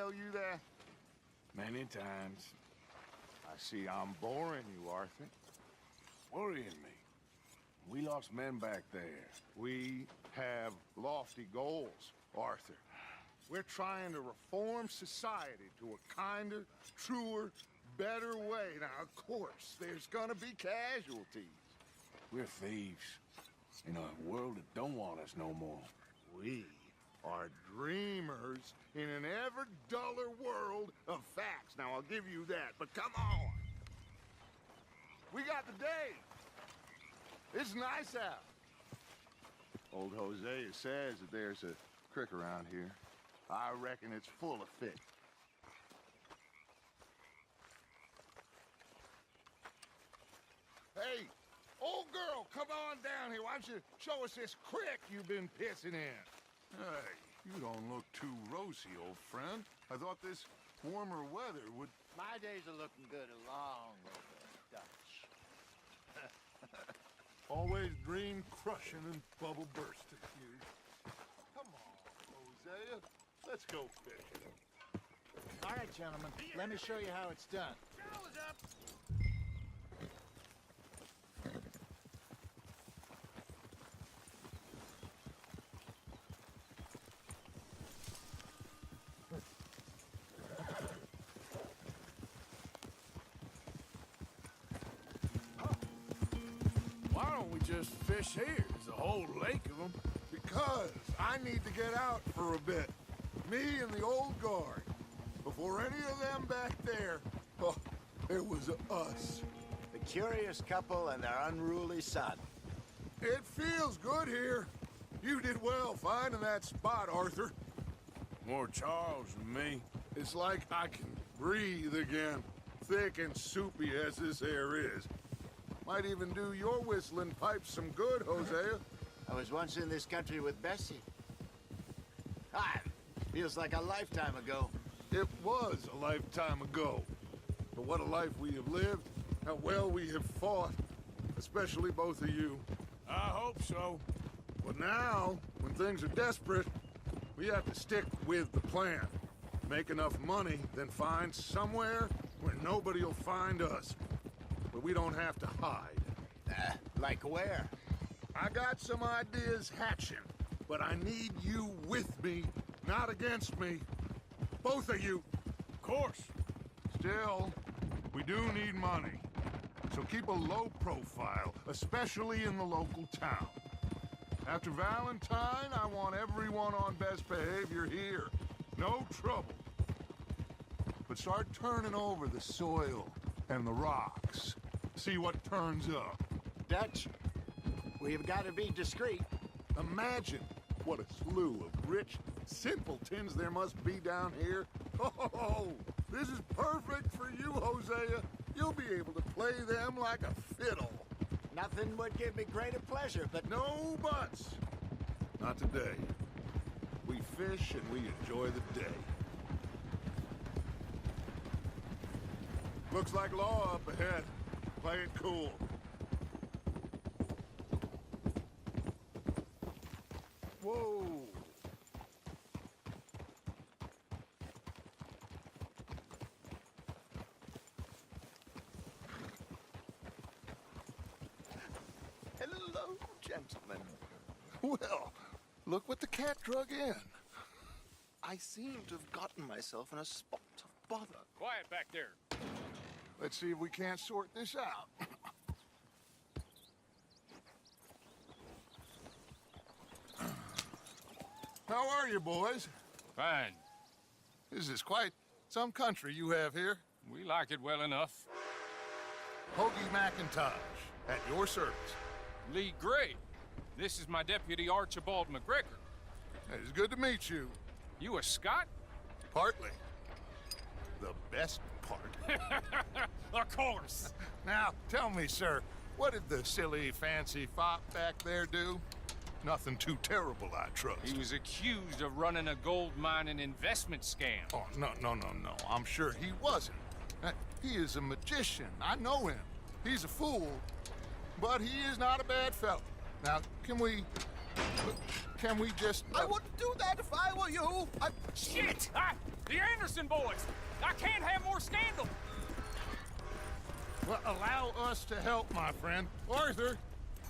tell you that? Many times. I see I'm boring you, Arthur. Worrying me. We lost men back there. We have lofty goals, Arthur. We're trying to reform society to a kinder, truer, better way. Now, of course, there's gonna be casualties. We're thieves. In a world that don't want us no more. We are dreamers in an ever duller world of facts. Now, I'll give you that, but come on. We got the day. It's nice out. Old Hosea says that there's a creek around here. I reckon it's full of fish. Hey, old girl, come on down here. Why don't you show us this creek you've been pissing in? Hey, you don't look too rosy, old friend. I thought this warmer weather would... My days are looking good along with the Dutch. Always dream crushing and bubble bursting, you. Come on, Hosea. Let's go fishing. All right, gentlemen, let me show you how it's done. Why don't we just fish here? There's a whole lake of them. Because I need to get out for a bit. Me and the old guard. Before any of them back there, oh, it was us. The curious couple and their unruly son. It feels good here. You did well finding that spot, Arthur. More Charles than me. It's like I can breathe again, thick and soupy as this air is. Might even do your whistling pipes some good, Hosea. I was once in this country with Bessie. Ah, feels like a lifetime ago. It was a lifetime ago. But what a life we have lived, how well we have fought, especially both of you. I hope so. But now, when things are desperate, we have to stick with the plan. Make enough money, then find somewhere where nobody will find us. Where we don't have to hide. Like where? I got some ideas hatching, but I need you with me, not against me. Both of you. Of course. Still, we do need money. So keep a low profile, especially in the local town. After Valentine, I want everyone on best behavior here. No trouble. But start turning over the soil and the rocks. See what turns up. Dutch, we've got to be discreet. Imagine what a slew of rich simpletons there must be down here. Oh, this is perfect for you, Hosea. You'll be able to play them like a fiddle. Nothing would give me greater pleasure, but... No buts. Not today. We fish and we enjoy the day. Looks like law up ahead. Play it cool. Whoa. Hello, gentlemen. Well, look what the cat drug in. I seem to have gotten myself in a spot of bother. Quiet back there. Let's see if we can't sort this out. How are you, boys? Fine. This is quite some country you have here. We like it well enough. Hoagie McIntosh, at your service. Lee Gray. This is my deputy Archibald McGregor. It's good to meet you. You a Scot? Partly. The best part. Of course. Now, tell me, sir, what did the silly, fancy fop back there do? Nothing too terrible, I trust. He was accused of running a gold mining investment scam. Oh, no. I'm sure he wasn't. He is a magician. I know him. He's a fool, but he is not a bad fellow. Now, can we Can we just... I wouldn't do that if I were you. Shit! The Anderson boys! I can't have more scandal! Well, allow us to help, my friend. Arthur,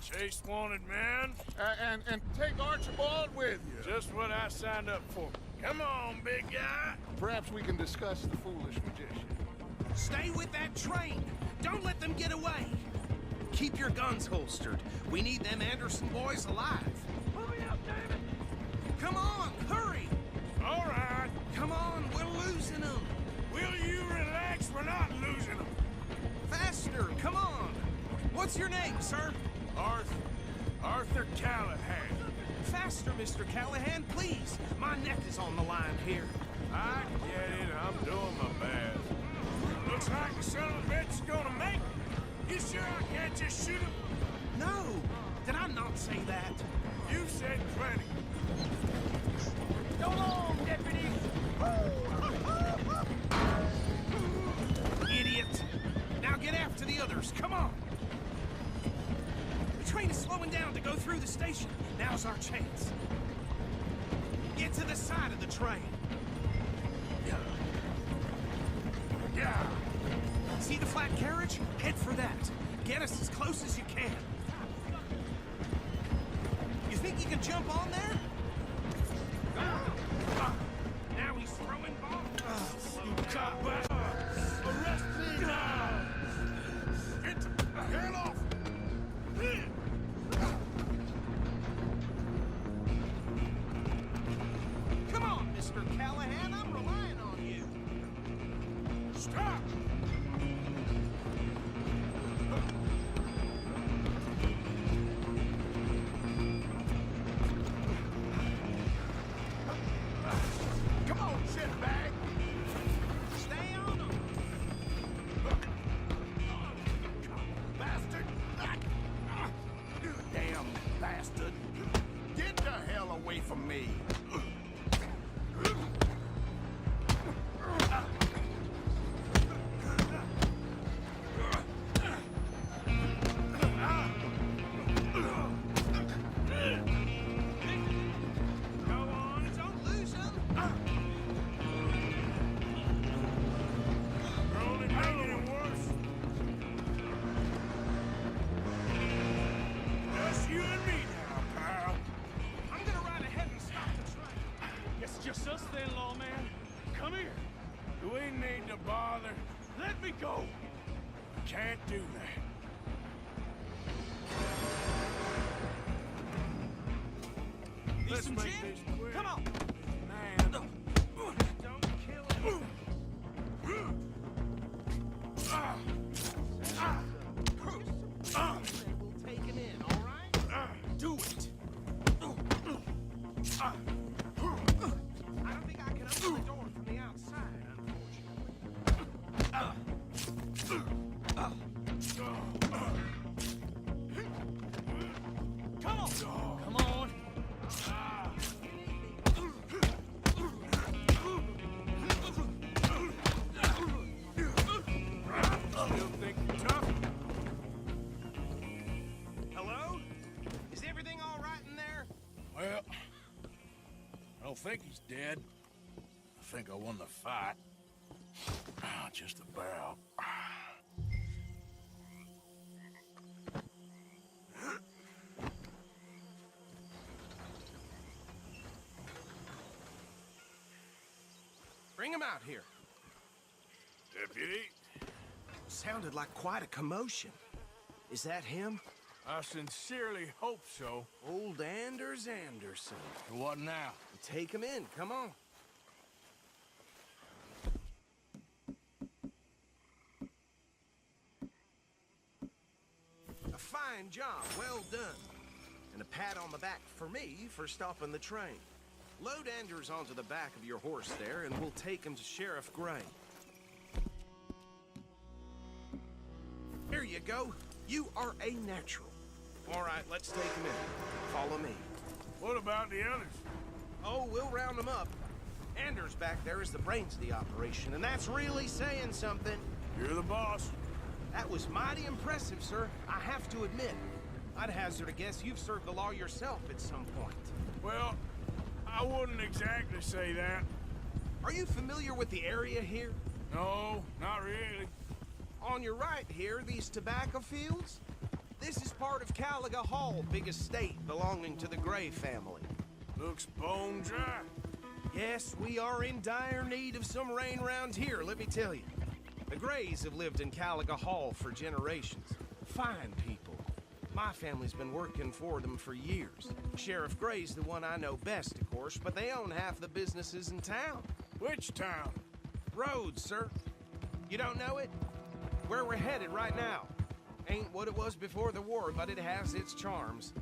Chase wanted man. and take Archibald with you. Just what I signed up for. Come on, big guy. Perhaps we can discuss the foolish magician. Stay with that train. Don't let them get away. Keep your guns holstered. We need them Anderson boys alive. Hurry up, damn it. Come on, hurry. All right. Come on, we're losing them. Will you relax? We're not losing them. Faster, come on. What's your name, sir? Arthur Callahan. Faster, Mr. Callahan, please. My neck is on the line here. I get it. I'm doing my best. Looks like the son of a bitch is gonna make it. You sure I can't just shoot him? No, did I not say that? You said plenty. Go on, deputy! Idiot! Now get after the others, come on! The train is slowing down to go through the station. Now's our chance. Get to the side of the train. Yeah. See the flat carriage? Head for that. Get us as close as you can. You think you can jump on there? Now he's throwing bombs. You cop arrest me now. Get the hell off. Come on, Mr. Callahan, I'm relying on you. Stop. Come on, shitbag. Stay on him. Bastard. You damn bastard. Get the hell away from me. Go on, don't lose him. We're only making it worse. Just you and me now, pal. I'm gonna ride ahead and stop the train. It's just us then, lawman. Come here. Do we need to bother? Let me go. Can't do that. Need Let's some make gin? this quick. Come on. Man. Don't kill him. We'll take him in, all right? Do it. I don't think I can open the door from the outside, unfortunately. Come on. Come on. Still think you're tough? Hello? Is everything all right in there? Well, I don't think he's dead. I think I won the fight. Just about. Bring him out here. Deputy, Sounded like quite a commotion. Is that him? I sincerely hope so. Old Anders Anderson. What now? Take him in, come on. A fine job, well done. And a pat on the back for me for stopping the train. Load Anders onto the back of your horse there, and we'll take him to Sheriff Gray. Here you go. You are a natural. All right, let's take him in. Follow me. What about the others? Oh, we'll round them up. Anders back there is the brains of the operation, and that's really saying something. You're the boss. That was mighty impressive, sir. I have to admit. I'd hazard a guess you've served the law yourself at some point. Well, I wouldn't exactly say that. Are you familiar with the area here? No, not really. On your right here, these tobacco fields? This is part of Caliga Hall, big estate belonging to the Gray family. Looks bone dry. Yes, we are in dire need of some rain round here, let me tell you. The Grays have lived in Caliga Hall for generations. Fine people. My family's been working for them for years. Sheriff Gray's the one I know best, of course, but they own half the businesses in town. Which town? Rhodes, sir. You don't know it? Where we're headed right now. Ain't what it was before the war, but it has its charms.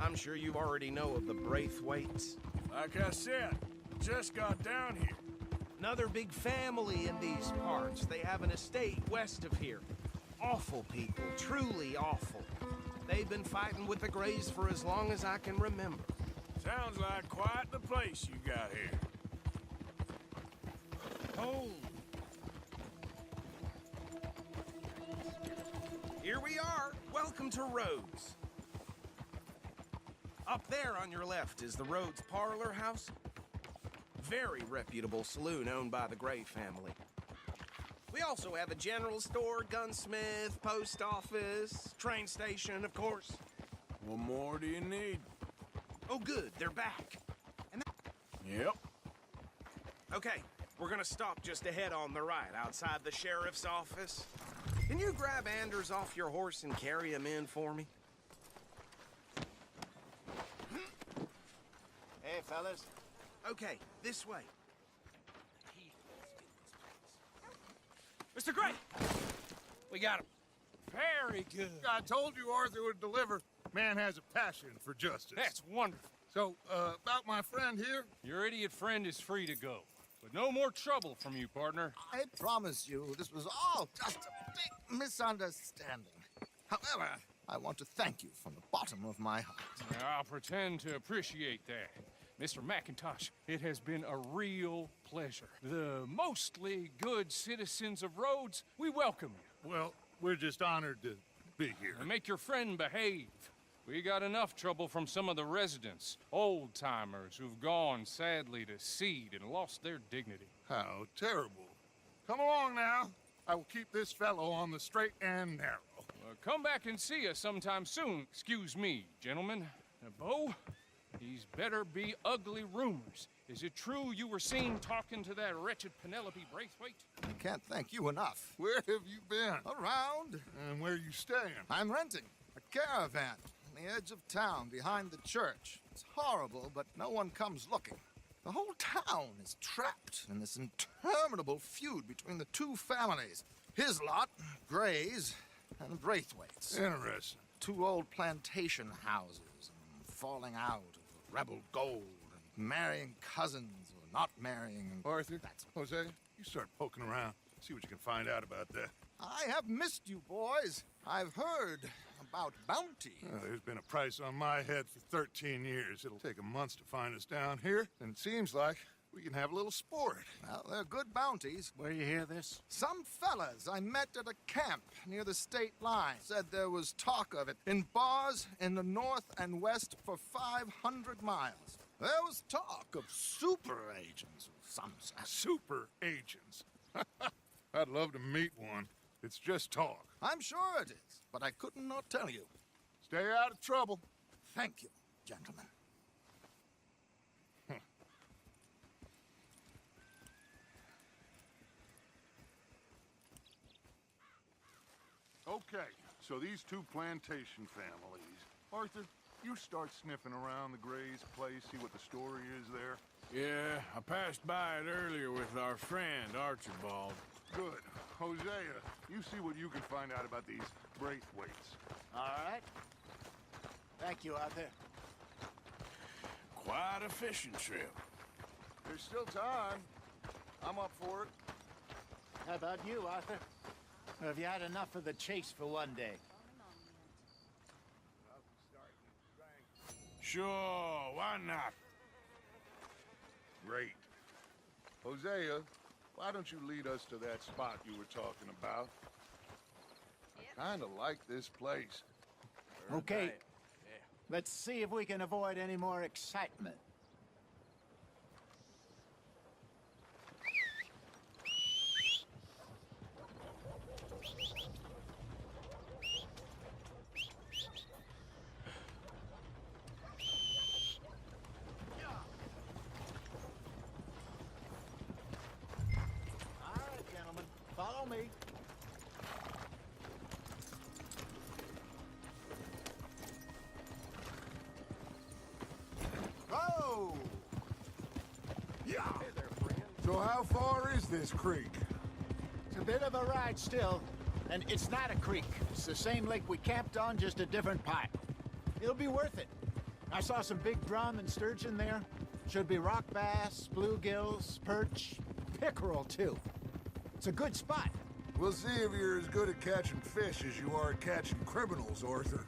I'm sure you already know of the Braithwaites. Like I said, just got down here. Another big family in these parts. They have an estate west of here. Awful people, truly awful. They've been fighting with the Grays for as long as I can remember. Sounds like quite the place you got here. Oh. Here we are. Welcome to Rhodes. Up there on your left is the Rhodes Parlor House. Very reputable saloon owned by the Gray family. We also have a general store, gunsmith, post office, train station, of course. What more do you need? Oh, good, they're back. Yep. Okay, we're gonna stop just ahead on the right, outside the sheriff's office. Can you grab Anders off your horse and carry him in for me? Hey, fellas. Okay, this way. Mr. Gray! We got him. Very good. I told you Arthur would deliver. Man has a passion for justice. That's wonderful. So, about my friend here? Your idiot friend is free to go. But no more trouble from you, partner. I promise you, this was all just a big misunderstanding. However, I want to thank you from the bottom of my heart. I'll pretend to appreciate that. Mr. McIntosh, it has been a real pleasure. The mostly good citizens of Rhodes, we welcome you. Well, we're just honored to be here. And make your friend behave. We got enough trouble from some of the residents, old-timers who've gone, sadly, to seed and lost their dignity. How terrible. Come along now. I will keep this fellow on the straight and narrow. Come back and see us sometime soon. Excuse me, gentlemen. Bo, these better be ugly rumors. Is it true you were seen talking to that wretched Penelope Braithwaite? I can't thank you enough. Where have you been? Around, And where you staying? I'm renting a caravan on the edge of town behind the church. It's horrible, but no one comes looking. The whole town is trapped in this interminable feud between the two families. His lot, Gray's, and the Braithwaites. Interesting. Two old plantation houses, and falling out of rebel gold, and marrying cousins or not marrying. And Arthur, that's Jose, you start poking around. See what you can find out about that. I have missed you, boys. I've heard about bounty. There's been a price on my head for 13 years. It'll take a month to find us down here, and it seems like we can have a little sport. Well, they're good bounties. Where you hear this? Some fellas I met at a camp near the state line said there was talk of it in bars in the north and west for 500 miles. There was talk of super agents of some sort. Super agents. I'd love to meet one. It's just talk. I'm sure it is, but I couldn't not tell you. Stay out of trouble. Thank you, gentlemen. Okay, so these two plantation families. Arthur, you start sniffing around the Gray's place, see what the story is there. Yeah, I passed by it earlier with our friend, Archibald. Good. Hosea, you see what you can find out about these Braithwaites. All right. Thank you, Arthur. Quite a fishing trip. There's still time. I'm up for it. How about you, Arthur? Or have you had enough of the chase for one day? Sure, why not? Great. Hosea, why don't you lead us to that spot you were talking about? I kinda like this place. Okay, Let's see if we can avoid any more excitement. All right, gentlemen, follow me. Oh! Yeah. So how far is this creek? It's a bit of a ride still, and it's not a creek. It's the same lake we camped on, just a different pipe. It'll be worth it. I saw some big drum and sturgeon there. Should be rock bass, bluegills, perch, pickerel too. It's a good spot. We'll see if you're as good at catching fish as you are at catching criminals, Arthur.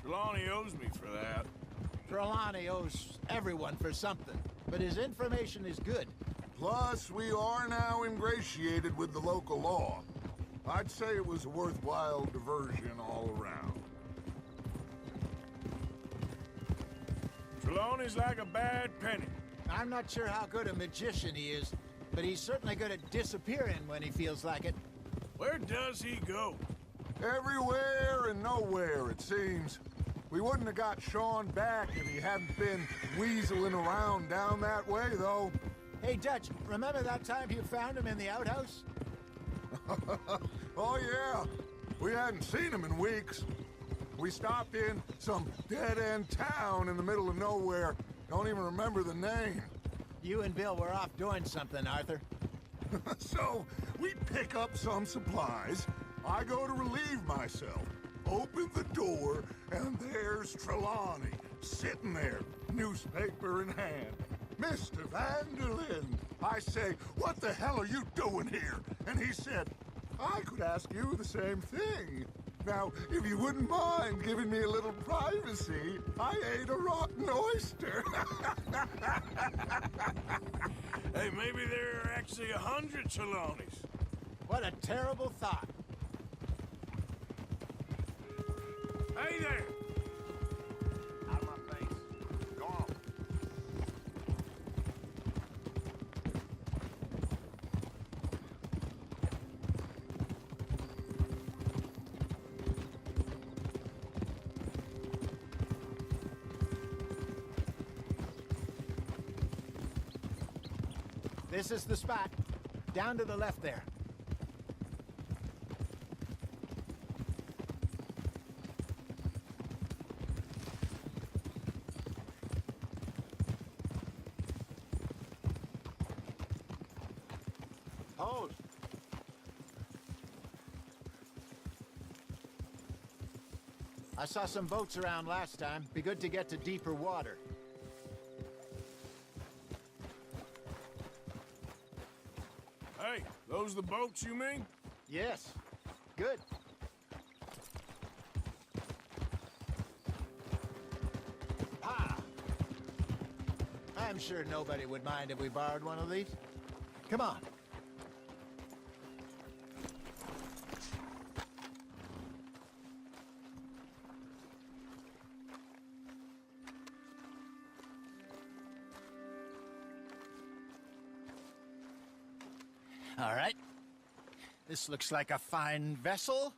Trelawney owes me for that. Trelawney owes everyone for something, but his information is good. Plus, we are now ingratiated with the local law. I'd say it was a worthwhile diversion all around. Trelawney's like a bad penny. I'm not sure how good a magician he is, but he's certainly good at disappearing when he feels like it. Where does he go? Everywhere and nowhere, it seems. We wouldn't have got Sean back if he hadn't been weaseling around down that way, though. Hey, Dutch, remember that time you found him in the outhouse? Oh, yeah. We hadn't seen him in weeks. We stopped in some dead-end town in the middle of nowhere. Don't even remember the name. You and Bill were off doing something, Arthur. So, we pick up some supplies. I go to relieve myself. Open the door, and there's Trelawney, sitting there, newspaper in hand. Mr. Vanderlyn. I say, what the hell are you doing here? And he said, I could ask you the same thing. Now, if you wouldn't mind giving me a little privacy, I ate a rotten oyster. Hey, maybe there are actually 100 Trelawneys. What a terrible thought. Hey there! Out of my face. Go on. This is the spot. Down to the left there. Hold. I saw some boats around last time. Be good to get to deeper water. Hey, those the boats you mean? Yes. Good. Ha! I'm sure nobody would mind if we borrowed one of these. Come on. All right. This looks like a fine vessel.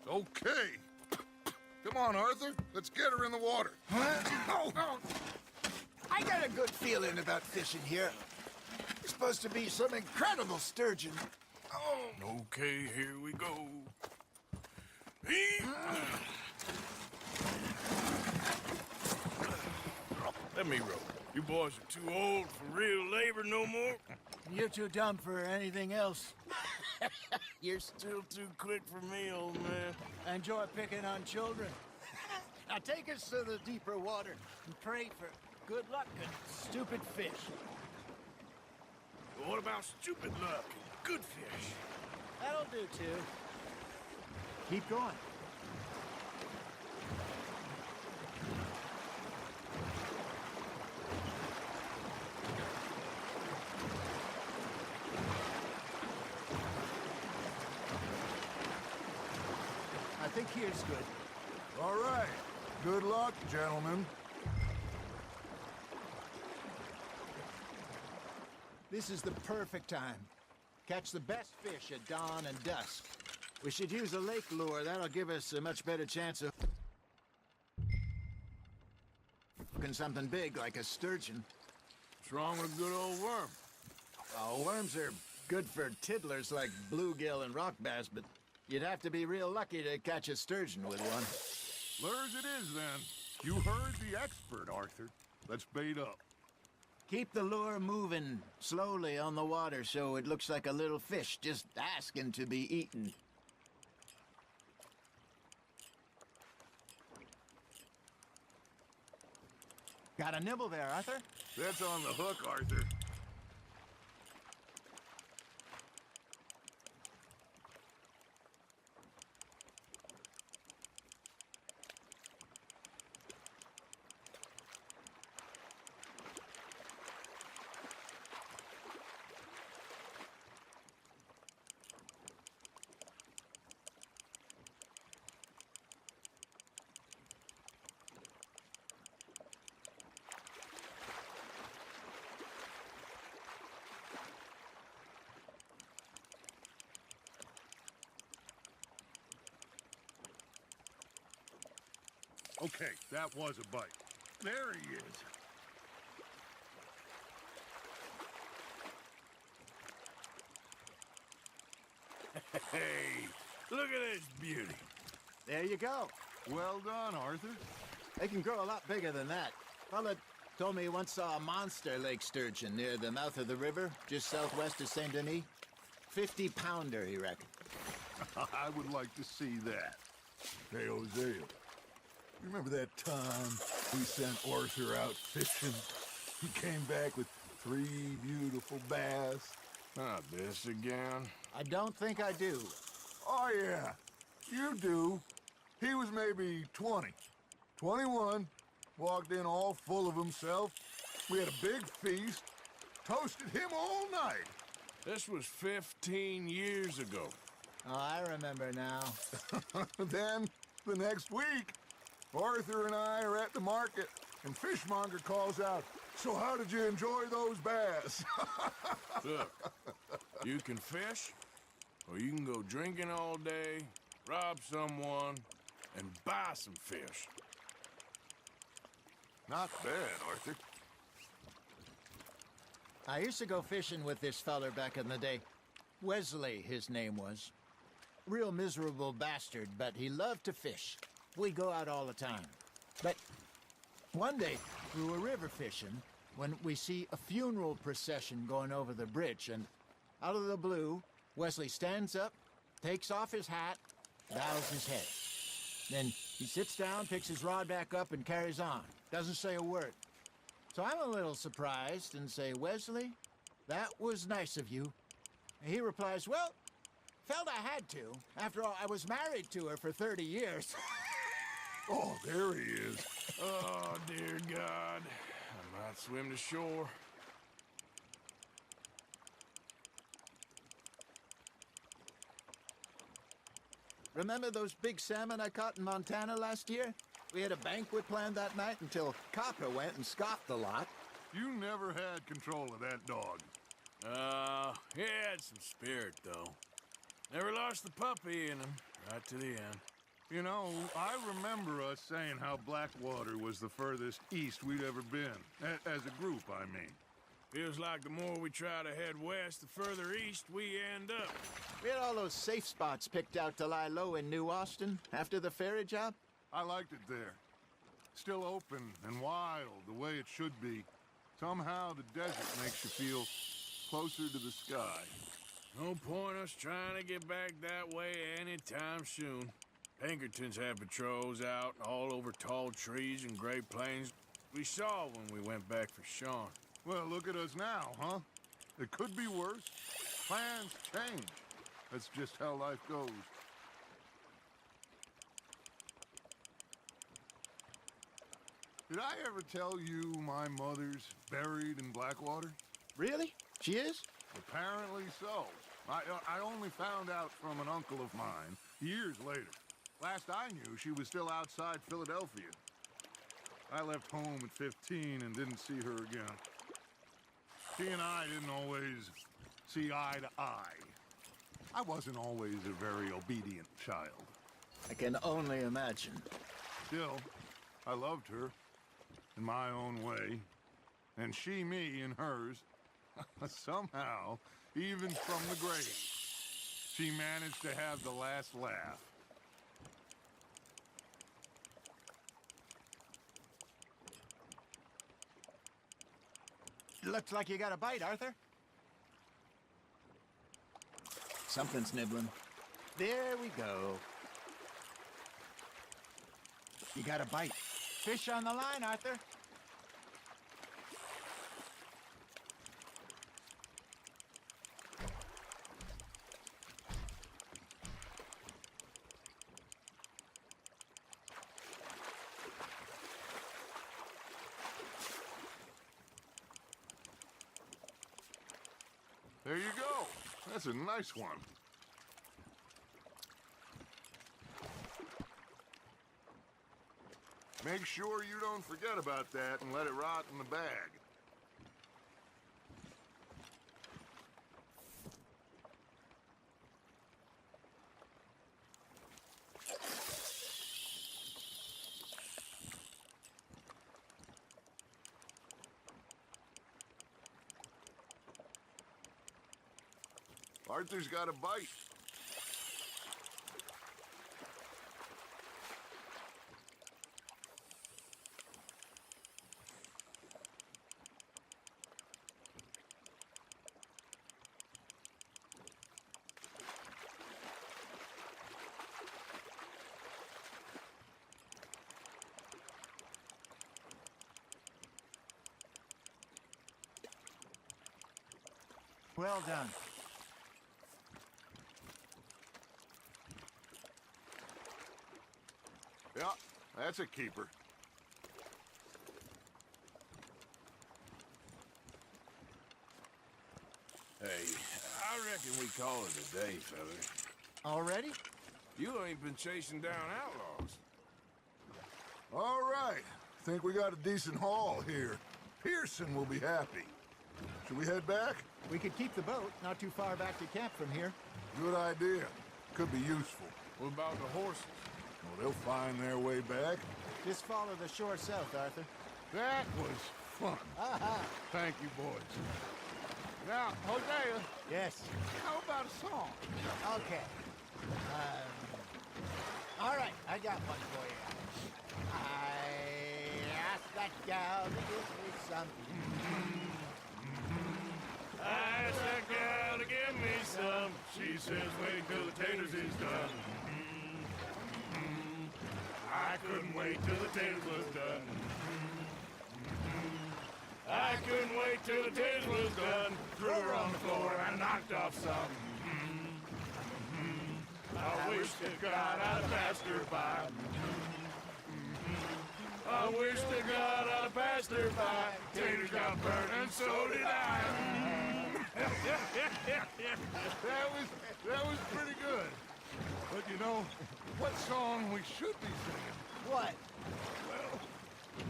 Okay. Come on, Arthur. Let's get her in the water. Oh. I got a good feeling about fishing here. It's supposed to be some incredible sturgeon. Oh. Okay, here we go. Let me row. You boys are too old for real labor no more. You're too dumb for anything else. You're still too quick for me, old man. I enjoy picking on children. Now take us to the deeper water and pray for good luck and stupid fish. What about stupid luck and good fish? That'll do, too. Keep going. I think here's good. All right. Good luck, gentlemen. This is the perfect time. Catch the best fish at dawn and dusk. We should use a lake lure. That'll give us a much better chance of hooking something big like a sturgeon. What's wrong with a good old worm? Oh, worms are good for tiddlers like bluegill and rock bass, but you'd have to be real lucky to catch a sturgeon with one. Lures it is, then. You heard the expert, Arthur. Let's bait up. Keep the lure moving slowly on the water so it looks like a little fish just asking to be eaten. Got a nibble there, Arthur? That's on the hook, Arthur. Okay, that was a bite. There he is. Hey, look at this beauty. There you go. Well done, Arthur. They can grow a lot bigger than that. Fella told me he once saw a monster lake sturgeon near the mouth of the river, just southwest of Saint Denis. 50-pounder, he reckoned. I would like to see that. Hey, Hosea. You remember that time we sent Arthur out fishing? He came back with 3 beautiful bass. Not this again. I don't think I do. Oh, yeah. You do. He was maybe 20. 21. Walked in all full of himself. We had a big feast. Toasted him all night. This was 15 years ago. Oh, I remember now. Then, the next week, Arthur and I are at the market, and Fishmonger calls out, "So how did you enjoy those bass?" Look, you can fish, or you can go drinking all day, rob someone, and buy some fish. Not bad, Arthur. I used to go fishing with this feller back in the day. Wesley, his name was. Real miserable bastard, but he loved to fish. We go out all the time. But one day, we were river fishing when we see a funeral procession going over the bridge, and out of the blue, Wesley stands up, takes off his hat, bows his head. Then he sits down, picks his rod back up, and carries on. Doesn't say a word. So I'm a little surprised and say, "Wesley, that was nice of you." And he replies, "Well, felt I had to. After all, I was married to her for 30 years. Oh, there he is. Oh, dear God. I might swim to shore. Remember those big salmon I caught in Montana last year? We had a banquet planned that night until Copper went and scoffed the lot. You never had control of that dog. He had some spirit, though. Never lost the puppy in him, right to the end. You know, I remember us saying how Blackwater was the furthest east we'd ever been. As a group, I mean. Feels like the more we try to head west, the further east we end up. We had all those safe spots picked out to lie low in New Austin after the ferry job. I liked it there. Still open and wild, the way it should be. Somehow the desert makes you feel closer to the sky. No point us trying to get back that way anytime soon. Pinkertons had patrols out all over tall trees and Great Plains. We saw when we went back for Sean. Well, look at us now, huh? It could be worse. Plans change. That's just how life goes. Did I ever tell you my mother's buried in Blackwater? Really? She is? Apparently so. I only found out from an uncle of mine years later. Last I knew, she was still outside Philadelphia. I left home at 15 and didn't see her again. She and I didn't always see eye to eye. I wasn't always a very obedient child. I can only imagine. Still, I loved her in my own way, and she me in hers. Somehow, even from the grave, she managed to have the last laugh. Looks like you got a bite, Arthur. Something's nibbling. There we go. You got a bite. Fish on the line, Arthur. There you go. That's a nice one. Make sure you don't forget about that and let it rot in the bag. Arthur's got a bite. Well done. Yeah, that's a keeper. Hey, I reckon we call it a day, fella. Already? You ain't been chasing down outlaws. All right. Think we got a decent haul here. Pearson will be happy. Should we head back? We could keep the boat not too far back to camp from here. Good idea. Could be useful. What about the horses? Well, they'll find their way back. Just follow the shore south, Arthur. That was fun. Thank you, boys. Now, Hosea, Yes. how about a song? Okay. All right, I got one for you. I asked that gal to give me some. I asked that gal to give me some. She says wait till the taters is done. I couldn't wait till the taters was done. I couldn't wait till the taters was done. Threw her on the floor and knocked off some. I wish to God I'd passed her by. I wish to God I'd passed her by. Taters got burned and so did I. That was pretty good. But you know, what song we should be singing? What? Well,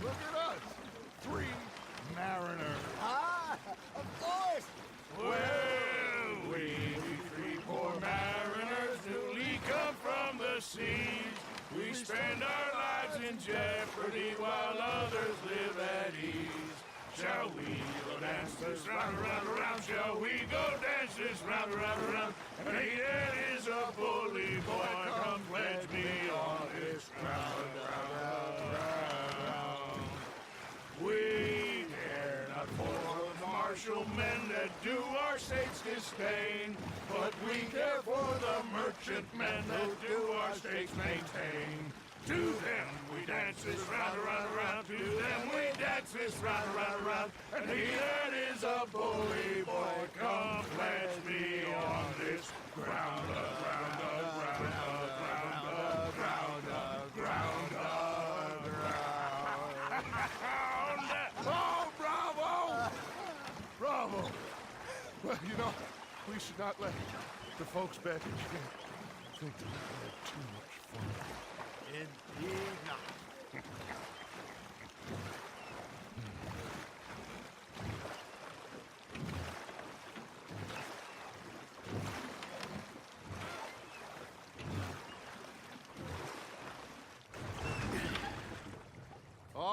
look at us. 3 mariners. Ah, of course. Well, we 3 poor mariners newly come from the seas. We spend our lives in jeopardy while others live at ease. Shall we go dance this round, around, around? Shall we go dance this round, around, around? And he that is a bully boy, come pledge me on this ground, ground. We care not for the martial men that do our state's disdain, but we care for the merchant men that do our state's maintain. To them we dance this round, around, around. To them we dance this round, around, around. And he that is a bully boy, come pledge me on this ground, ground, ground, ground, ground, ground, ground. Oh, bravo! Bravo! Well, you know, we should not let the folks back in camp think that we had too much fun. Indeed not.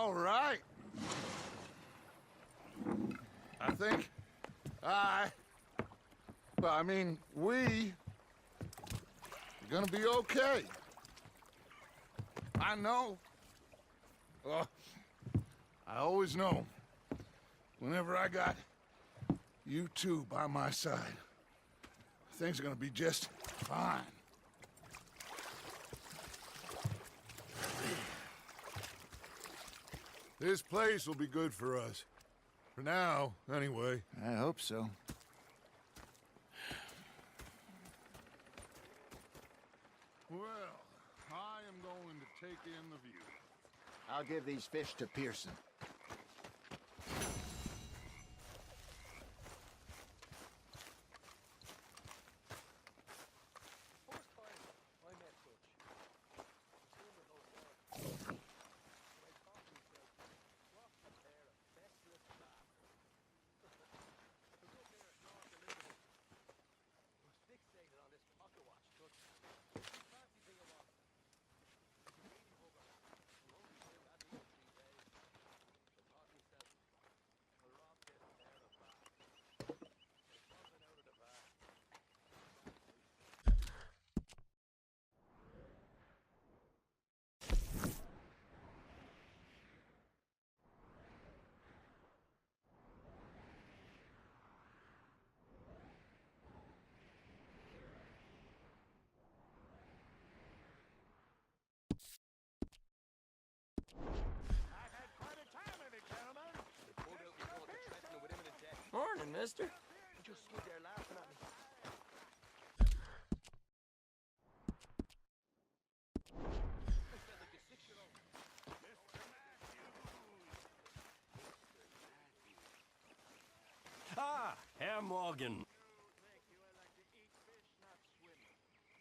All right. I think we are gonna be okay. I know. I always know. Whenever I got you two by my side, things are gonna be just fine. This place will be good for us. For now, anyway. I hope so. Well, I am going to take in the view. I'll give these fish to Pearson. Morning, mister. You just stood there laughing at me. Ah, Herr Morgan.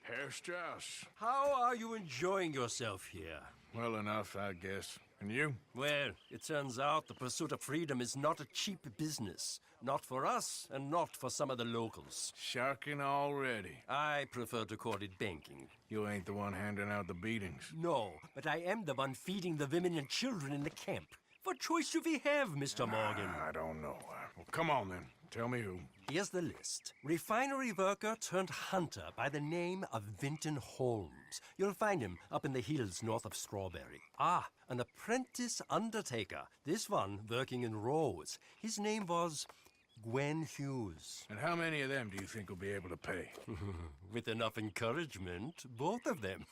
Herr Strauss. How are you enjoying yourself here? Well enough, I guess. And you? Well, it turns out the pursuit of freedom is not a cheap business. Not for us, and not for some of the locals. Sharking already. I prefer to call it banking. You ain't the one handing out the beatings. No, but I am the one feeding the women and children in the camp. What choice do we have, Mr. Morgan? I don't know. Well, come on then. Tell me who. Here's the list. Refinery worker turned hunter by the name of Vinton Holmes. You'll find him up in the hills north of Strawberry. Ah, an apprentice undertaker. This one working in rows. His name was Gwen Hughes. And how many of them do you think will be able to pay? With enough encouragement, both of them.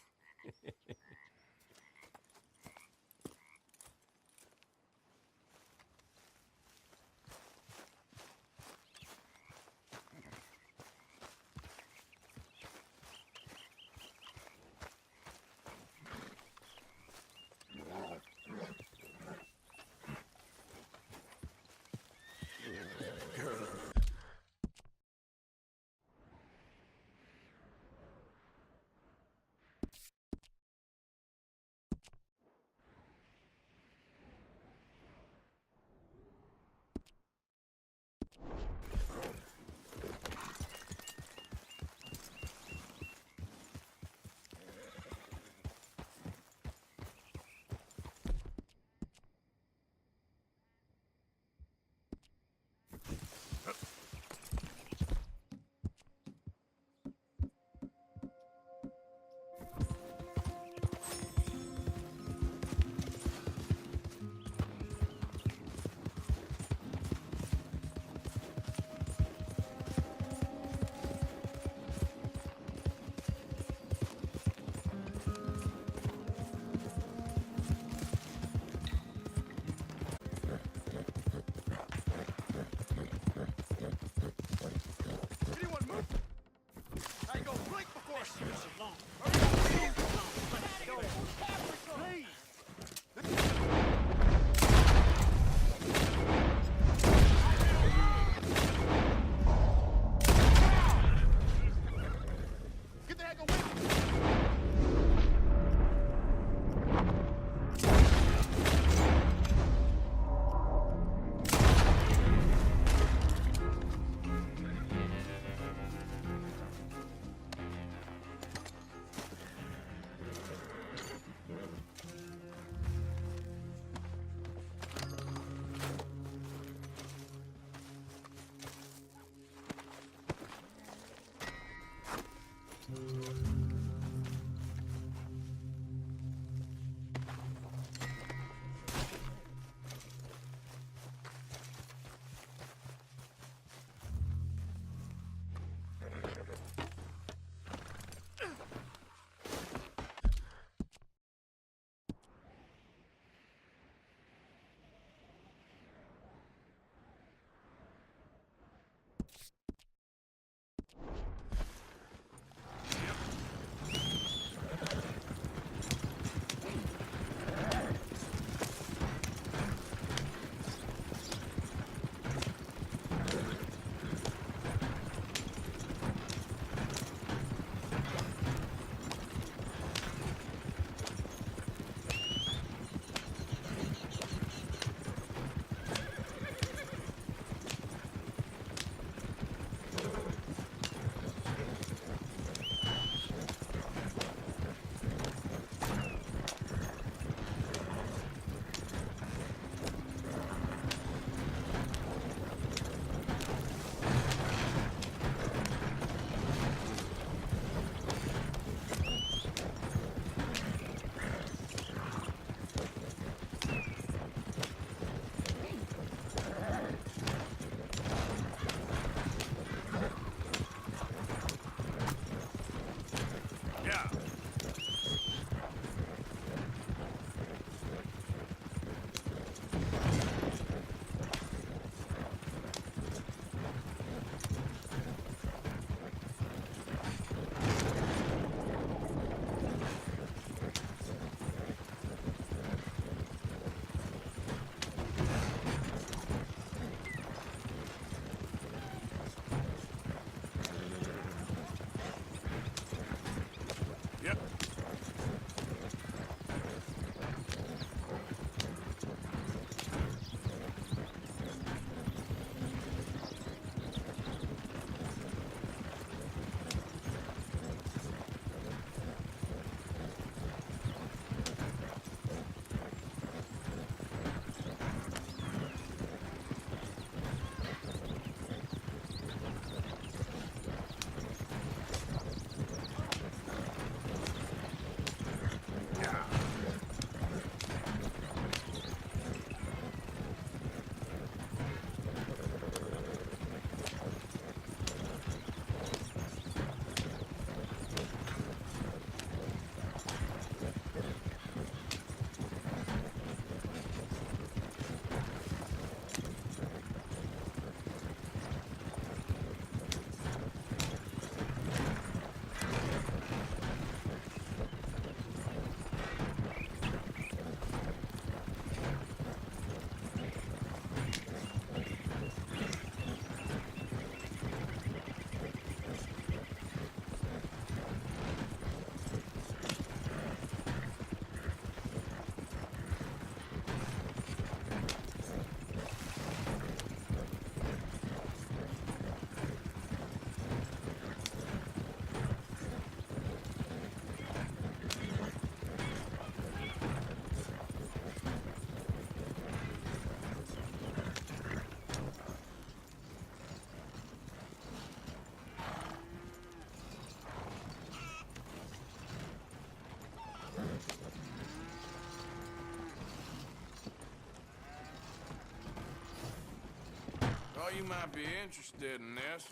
Thought you might be interested in this.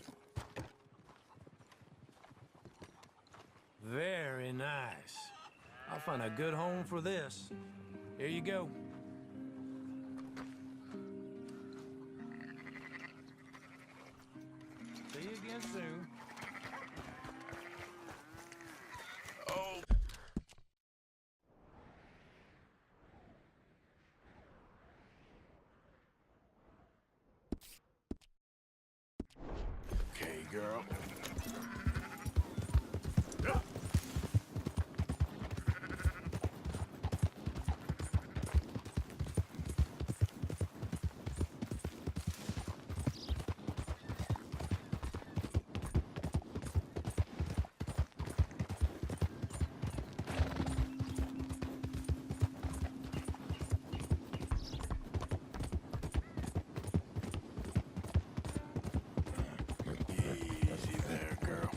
Very nice. I'll find a good home for this. Here you go. See you again soon. Oh. Okay, girl. Easy there, girl.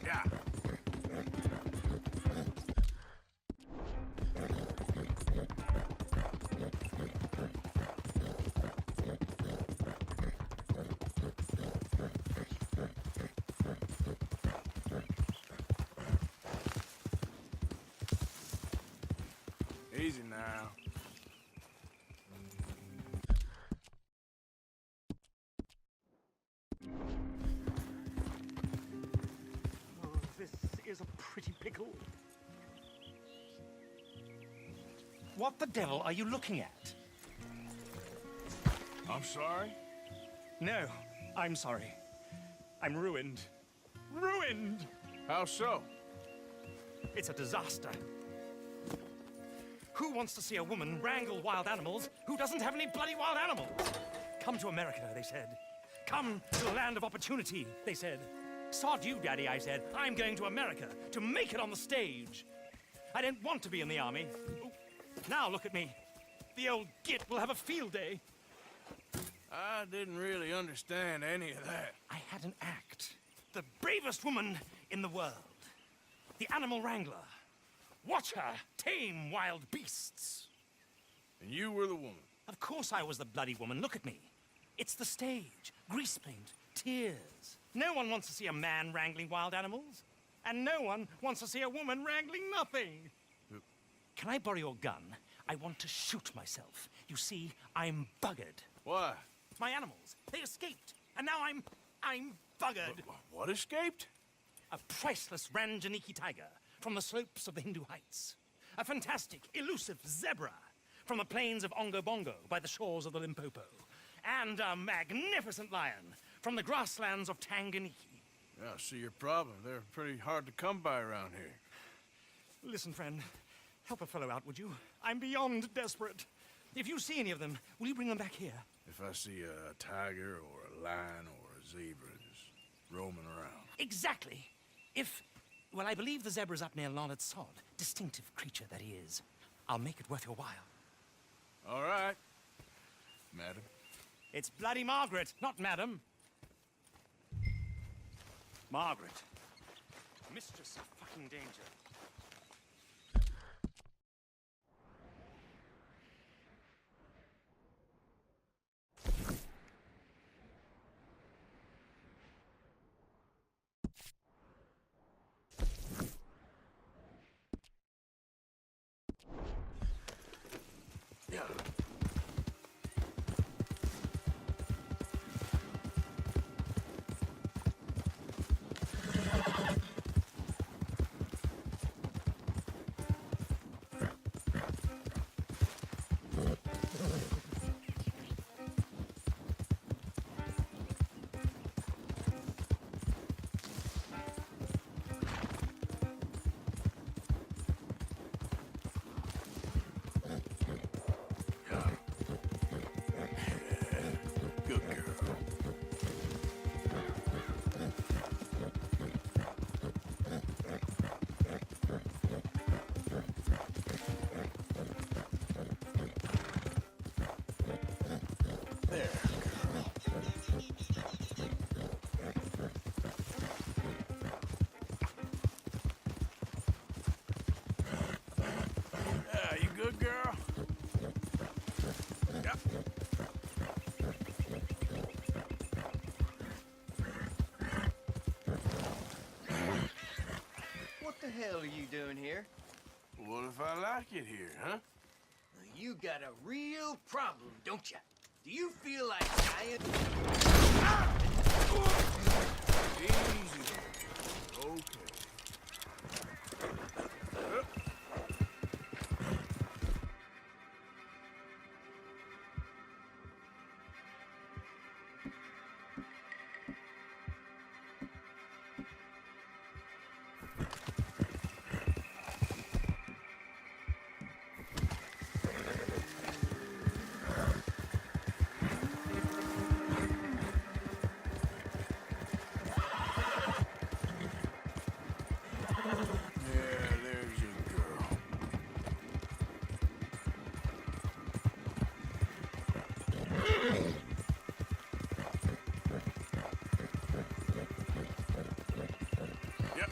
Yeah. Easy now. Oh, this is a pretty pickle. What the devil are you looking at? I'm sorry? No, I'm sorry. I'm ruined. Ruined! How so? It's a disaster. Who wants to see a woman wrangle wild animals who doesn't have any bloody wild animals? Come to America, they said. Come to the land of opportunity, they said. Sod you, Daddy, I said. I'm going to America to make it on the stage. I didn't want to be in the army. Ooh, now look at me. The old git will have a field day. I didn't really understand any of that. I had an act. The bravest woman in the world. The animal wrangler. Watch her tame wild beasts. And you were the woman. Of course I was the bloody woman. Look at me. It's the stage. Grease paint. Tears. No one wants to see a man wrangling wild animals. And no one wants to see a woman wrangling nothing. Can I borrow your gun? I want to shoot myself. You see, I'm buggered. Why? My animals, they escaped. And now I'm buggered. What escaped? A priceless Ranjaniki tiger from the slopes of the Hindu Heights. A fantastic, elusive zebra from the plains of Ongo Bongo by the shores of the Limpopo. And a magnificent lion from the grasslands of Tanganyika. Yeah, I see your problem. They're pretty hard to come by around here. Listen, friend, help a fellow out, would you? I'm beyond desperate. If you see any of them, will you bring them back here? If I see a tiger or a lion or a zebra just roaming around. Exactly. Well, I believe the zebra's up near Larned Sod. Distinctive creature that he is. I'll make it worth your while. All right, madam. It's bloody Margaret, not madam. Margaret. Mistress of fucking danger. Yeah. Good girl. There, girl. Yeah, you good, girl? Yep. What if I like it here, huh? You got a real problem, don't you? Do you feel like dying? Easy. Okay. Yeah, there's your girl. Yep.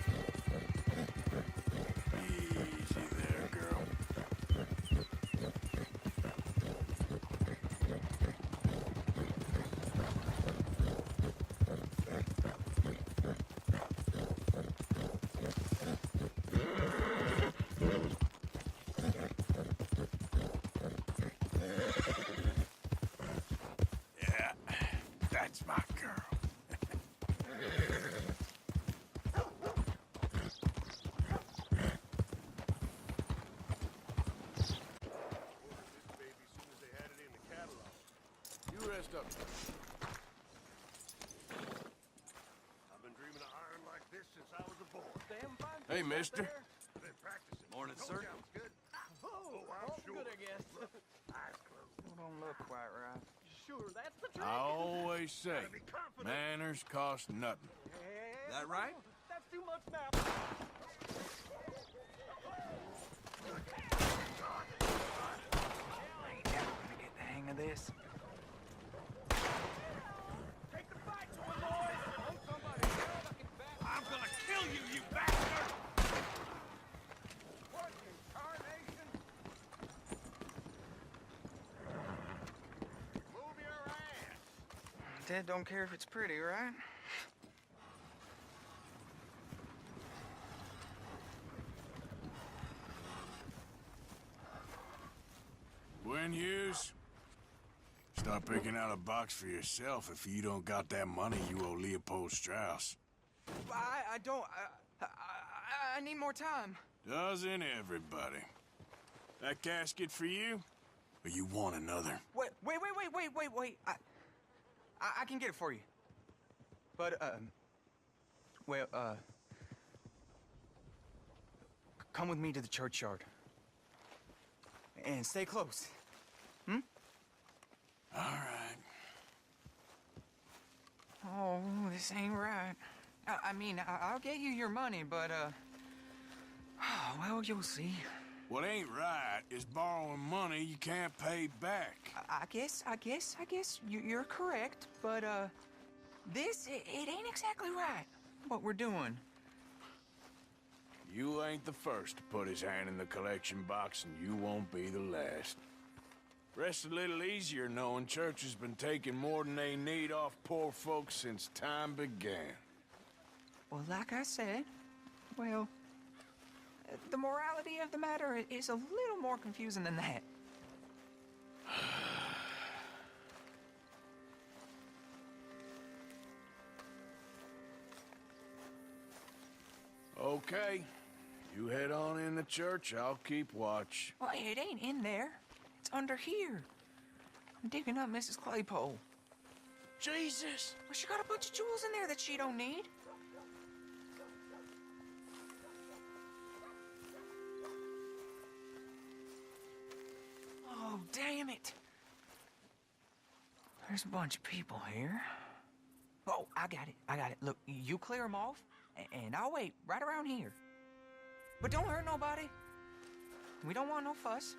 Easy there, girl. Yeah, that's my girl. You rest up. I've been dreaming of iron like this since I was a boy. Hey, mister. Been practicing. Morning, sir. Sounds good. Oh, I'm sure. good, I guess. Eyes closed. Don't look quite right. Sure, that's the I always say, manners cost nothing. That right? That's too much now. I ain't never gonna get the hang of this. Take the fight to him, boys! I'm somebody. I'm gonna kill you, you bastard! What in tarnation? Move your ass. Dad don't care if it's pretty, right? Gwen Hughes, start picking out a box for yourself if you don't got that money you owe Leopold Strauss. I don't. I need more time. Doesn't everybody? That casket for you? Or you want another? Wait. I can get it for you. But, come with me to the churchyard. And stay close. All right. Oh, this ain't right. I mean, I'll get you your money, but, well, you'll see. What ain't right is borrowing money you can't pay back. I guess you're correct, but, this, it ain't exactly right, what we're doing. You ain't the first to put his hand in the collection box, and you won't be the last. Rest a little easier knowing church has been taking more than they need off poor folks since time began. Well, like I said, well, the morality of the matter is a little more confusing than that. Okay. You head on in the church, I'll keep watch. Well, it ain't in there. It's under here. I'm digging up Mrs. Claypole. Jesus! Well, she got a bunch of jewels in there that she don't need. Oh, damn it. There's a bunch of people here. Oh, I got it. Look, you clear them off, and I'll wait right around here. But don't hurt nobody. We don't want no fuss.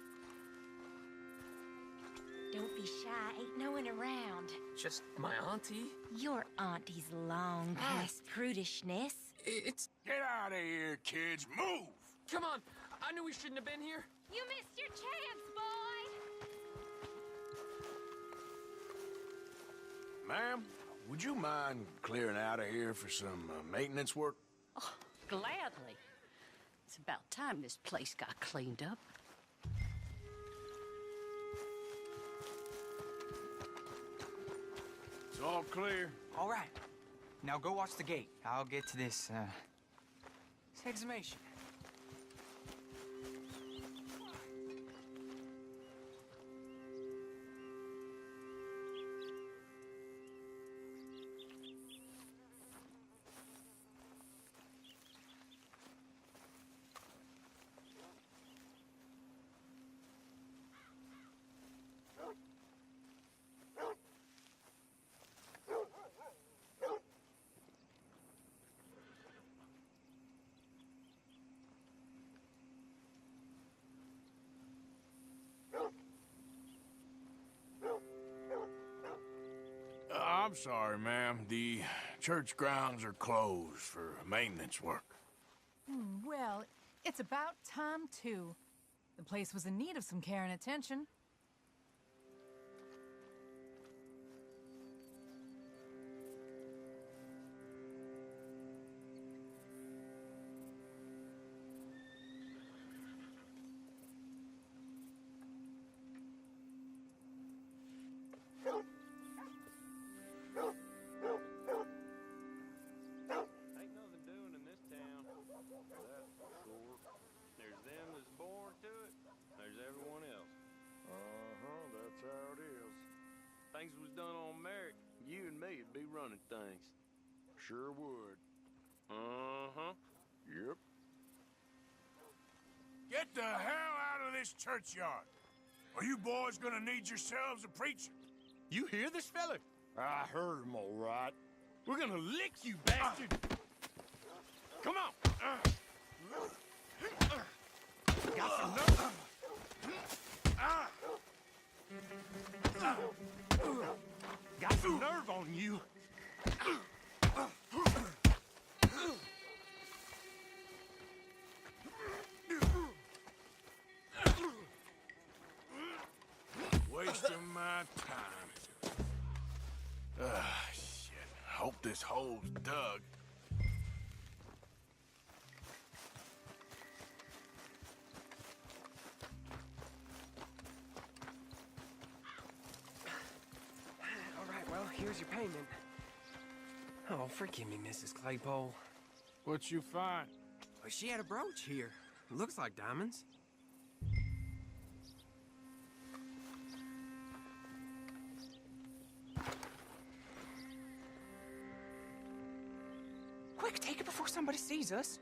Don't be shy, ain't no one around. Just my auntie? Your auntie's long past prudishness. It's... Get out of here, kids. Move! Come on! I knew we shouldn't have been here. You missed your chance, boy! Ma'am, would you mind clearing out of here for some maintenance work? Oh, gladly. It's About time this place got cleaned up. It's all clear. All right. Now go watch the gate. I'll get to this exhumation. I'm sorry, ma'am. The church grounds are closed for maintenance work. Well, it's about time, too. The place was in need of some care and attention. Ain't nothing doing in this town. That's for sure. There's them that's born to it. There's everyone else. That's how it is. Things was done on merit. You and me'd be running things. Sure would. Yep. Get the hell out of this churchyard. Or you boys gonna need yourselves a preacher. You hear this fella? I heard him all right. We're gonna lick you, bastard! Come on! Got some nerve? Got some nerve on you. Wasting my time. Shit. Hope this hole's dug. All right, well, here's your payment. Oh, forgive me, Mrs. Claypole. What you find? Well, she had a brooch here. Looks like diamonds. Quick, take it before somebody sees us.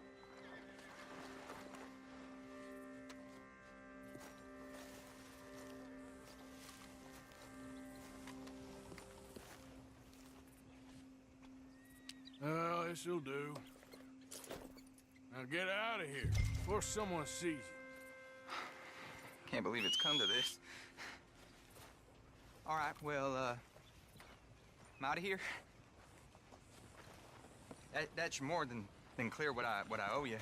Well, this'll do. Now get out of here before someone sees you. Can't believe it's come to this. All right, well, I'm out of here. That's more than clear what I owe you.